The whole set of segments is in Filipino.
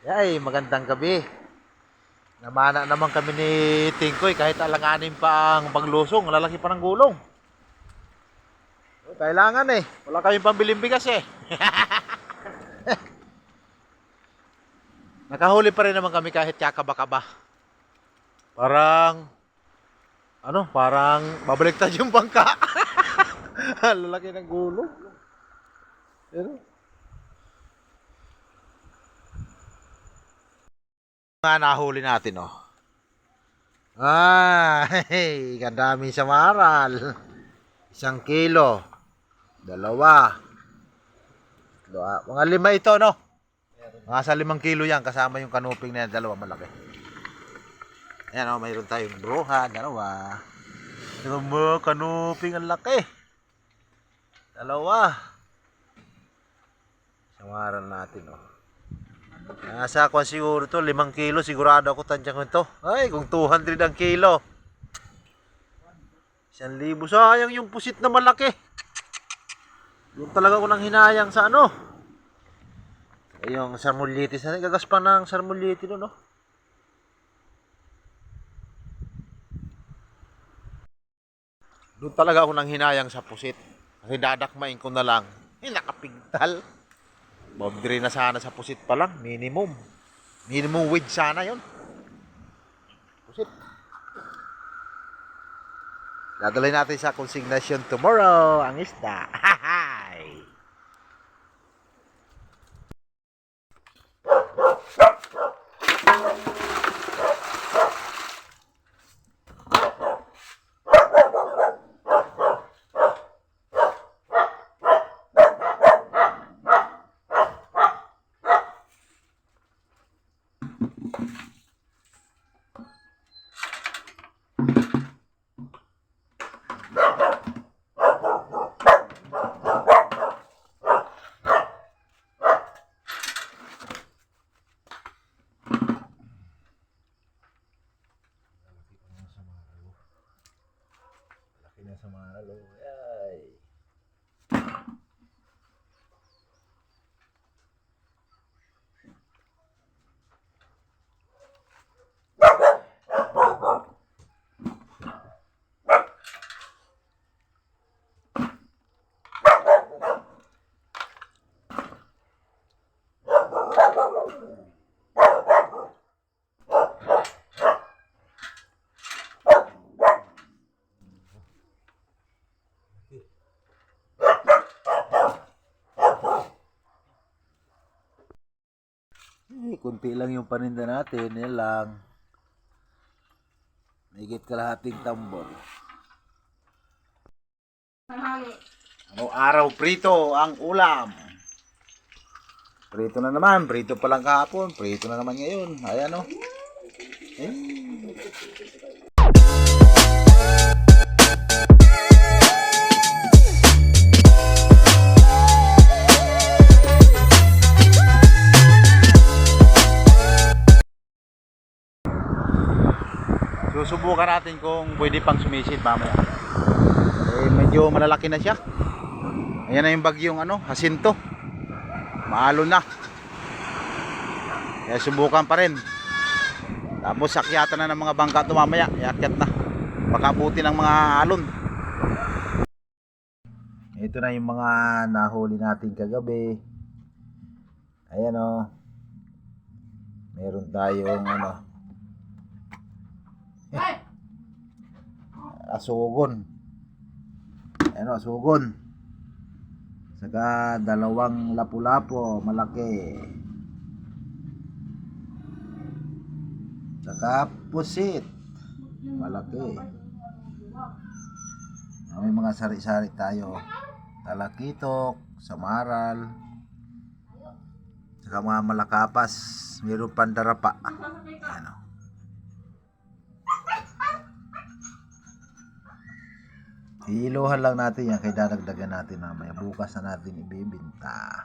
Ay, magandang gabi. Namana naman kami ni Tingkoy kahit alanganin pa ang paglusong, lalaki pa ng gulong. Kailangan eh. Wala kaming pambiling bigas eh. Nakahuli pa rin naman kami kahit kakaba-kaba. Parang, parang babaliktad yung bangka. Lalaki ng gulong. Pero, nga nahuli natin oh. Ay, kadami sa maral. 1 kilo. 2. Mga 5 ito, no? Mga sa 5 kilo yan, kasama yung kanuping na yan, 2 malaki. Ayan, oh, mayroon tayong bruha, 2. Ito mo, kanuping ang laki. 2. Samaran natin, oh. Nasa kwan siguro to, 5 kilo, sigurado ako tansya ko ito. Ay, kung 200 ang kilo. 1,000, sayang yung pusit na malaki. Doon talaga ako nang hinayang sa ano. Yung sarmullitis natin, gagas pa ng sarmullitis doon, no? Doon talaga ako nang hinayang sa pusit. Kasi dadakmain ko na lang. Nakapigtal. Boundary na sana sa pusit pa lang, minimum. Minimum width sana yon. Pusit. Dadalhin natin sa consignation tomorrow ang isda. Hahay! Sa Manalo. Ay. Kunti lang yung paninda natin, yan lang. Higit kalahating tambol. Araw prito ang ulam. Prito na naman, prito pa lang kahapon, prito na naman ngayon. Ayan o. Susubukan natin kung pwede pang sumisid mamaya. Medyo malalaki na siya. Ayan na yung bagyong Jacinto. Maalon na. Kaya subukan pa rin. Tapos sakyatan na ng mga bangka ito mamaya. Iakyat na. Pakabuti ng mga alon. Ito na yung mga nahuli natin kagabi. Ayan o. Meron tayong asugon. Ayan o, asugon. Saka 2 lapu-lapo malaki. Saka pusit malaki. May mga sari-sari tayo. Talakitok, samaral. Saka mga malakapas. Mayroon pandarapa. Ayan o. Iiluhan lang natin yan, kaya dadagdagan natin mamaya. Bukas na natin ibibinta.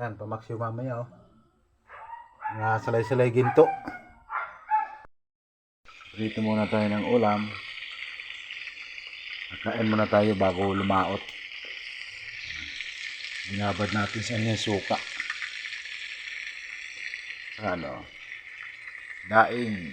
Yan, pamaksyo mamaya oh. Nga salay-salay ginto. Dito muna tayo ng ulam. Kain muna tayo bago lumaot. Binabad natin sa inyo suka. Ano? Daing.